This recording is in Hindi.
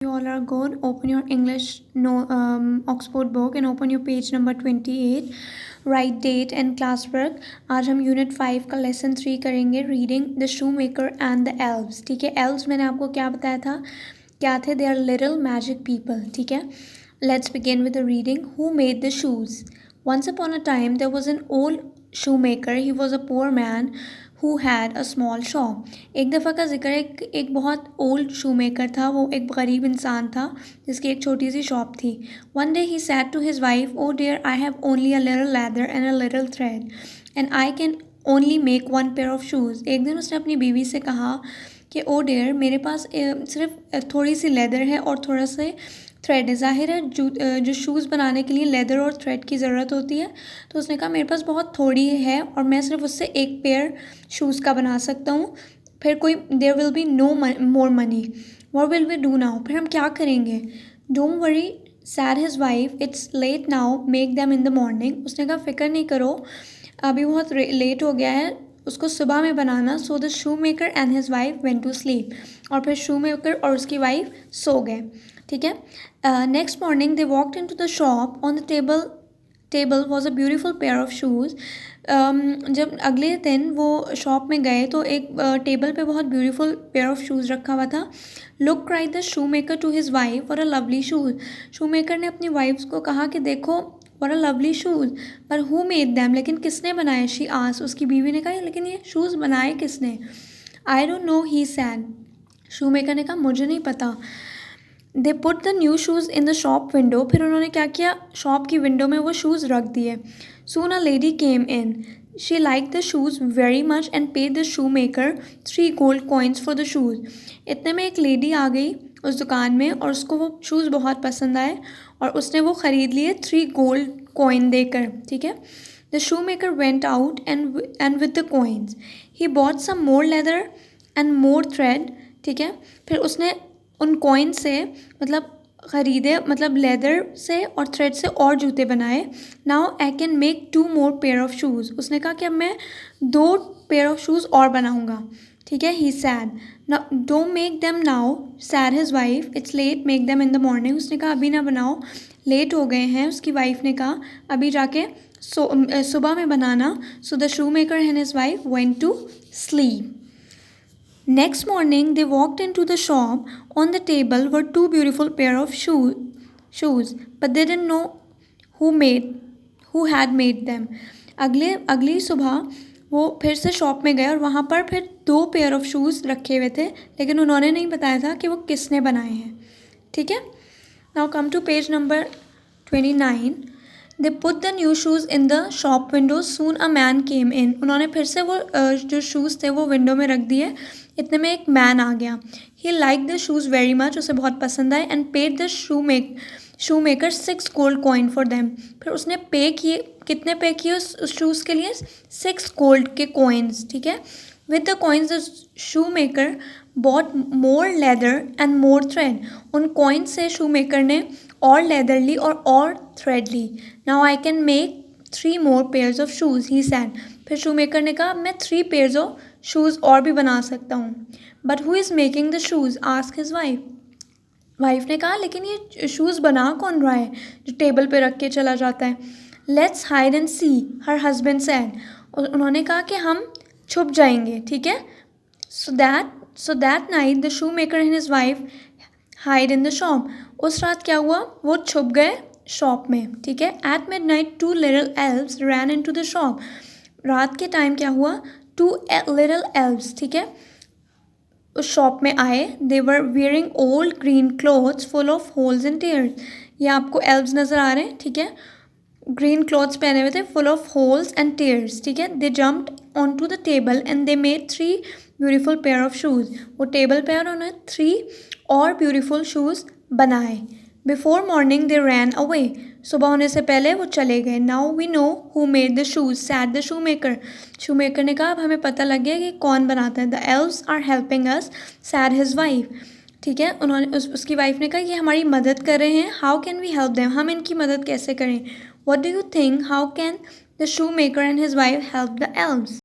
You all are good. Open your English Oxford book and open your page number 28. Write date and class work. आज हम यूनिट 5 का लेसन 3 करेंगे. Reading the shoe maker and the elves. ठीक है, एल्व्स मैंने आपको क्या बताया था, क्या थे? They are little magic people. ठीक है, let's begin with the reading. Who made the shoes? Once upon a time there was an old shoemaker. He was a poor man who had a small shop. एक दफ़ा का जिक्र है, एक बहुत ओल्ड शूमेकर था. वो एक गरीब इंसान था जिसकी एक छोटी सी शॉप थी. One day he said to his wife, "Oh dear, I have only a little leather and a little thread, and I can only make one pair of shoes." एक दिन उसने अपनी बीवी से कहा कि ओ डियर, मेरे पास सिर्फ थोड़ी सी लेदर है और थोड़ा सा थ्रेड है. ज़ाहिर है जो शूज़ बनाने के लिए लेदर और थ्रेड की ज़रूरत होती है, तो उसने कहा मेरे पास बहुत थोड़ी है और मैं सिर्फ उससे एक पेयर शूज़ का बना सकता हूँ. फिर कोई there will be no more money. What will we do now? फिर हम क्या करेंगे? Don't worry said his wife, it's late now, make them in the morning. उसने कहा फ़िक्र नहीं करो, अभी बहुत लेट हो गया है, उसको सुबह में बनाना. So the shoe maker and his wife went to sleep. और फिर शू मेकर और उसकी वाइफ सो गए. ठीक है. Next morning they walked into the shop. On the table was a beautiful pair of shoes. जब अगले दिन वो शॉप में गए तो एक टेबल पे बहुत ब्यूटीफुल पेयर ऑफ शूज़ रखा हुआ था. Look, cried the shoe maker to his wife, for a lovely shoes. Shoe maker ने अपनी वाइफ को कहा कि देखो, फॉर अ लवली शूज़. पर हु मेड दैम, लेकिन किसने बनाए? She asked. उसकी बीवी ने कहा लेकिन ये शूज़ बनाए किसने? I don't know, he said. Shoe maker ने कहा मुझे नहीं पता. They put the new shoes in the shop window. फिर उन्होंने क्या किया, शॉप की विंडो में वो शूज़ रख दिए. Soon a lady came in. She like the shoes very much and paid the shoe maker 3 gold coins for the shoes. इतने में एक लेडी आ गई उस दुकान में और उसको वो शूज़ बहुत पसंद आए और उसने वो ख़रीद लिए 3 गोल्ड कॉइन देकर. ठीक है. The shoe maker went out and with the coins he bought some more leather and more thread. ठीक है. फिर उसने उन कॉइन से ख़रीदे, लेदर से और थ्रेड से और जूते बनाए. Now I can make 2 more pair of shoes. उसने कहा कि अब मैं 2 पेयर ऑफ शूज़ और बनाऊँगा. ठीक है. He said. Now don't make them now, said his wife, it's late, make them in the morning. उसने कहा अभी ना बनाओ, लेट हो गए हैं. उसकी वाइफ ने कहा अभी जाके सुबह में बनाना. So the shoe maker and his wife went to sleep. Next morning they walked into the shop. On the table were 2 beautiful pair of shoes, but they didn't know who had made them. अगली सुबह वो फिर से शॉप में गए और वहाँ पर फिर 2 पेयर ऑफ शूज़ रखे हुए थे, लेकिन उन्होंने नहीं बताया था कि वो किसने बनाए हैं. ठीक है. Now come to page number 29. They put the new shoes in the shop window. Soon a man came in. उन्होंने फिर से वो जो शूज़ थे वो विंडो में रख दिए. इतने में एक मैन आ गया. He like the shoes very much, उसे बहुत पसंद आए. And paid the shoe maker 6 gold coin for them. फिर उसने पे किए, कितने पे किए उस शूज़ के लिए? 6 गोल्ड के कॉइन्स. ठीक है. With the coins the shoe maker bought more leather and more thread. उन कॉइन्स से शू मेकर ने और लेदर ली और थ्रेड ली. Now I can make 3 more pairs of shoes, he said. फिर शू मेकर ने कहा मैं 3 पेयर्स ऑफ शूज़ और भी बना सकता हूँ. But who is making the shoes? Ask his wife. Wife ने कहा लेकिन ये शूज़ बना कौन रहा है जो टेबल पे रख के चला जाता है? Let's hide and see, her husband said. उन्होंने कहा कि हम छुप जाएंगे. ठीक है. So that night the shoe maker and his wife hide in the shop. उस रात क्या हुआ, वो छुप गए शॉप में. ठीक है. At midnight 2 little elves ran into the shop. रात के टाइम क्या हुआ, 2 लिटिल एल्व्स, ठीक है, उस शॉप में आए. They were wearing old green clothes full of holes and tears. ये आपको एल्व्स नज़र आ रहे हैं. ठीक है. ग्रीन क्लॉथ्स पहने हुए थे full of holes and tears. ठीक है. They jumped on to the table and they made 3 beautiful pair of shoes. वो टेबल पे उन्होंने 3 और ब्यूटीफुल शूज़ बनाए. Before morning they ran away. सुबह होने से पहले वो चले गए. Now we know who made the shoes, said the shoe maker. Shoe maker ने कहा अब हमें पता लग गया कि कौन बनाता है. The elves are helping us, said his wife. ठीक है. उन्होंने उसकी वाइफ ने कहा ये हमारी मदद कर रहे हैं. How can we help them, हम इनकी मदद कैसे करें? What do you think, how can the shoe maker and his wife help the elves?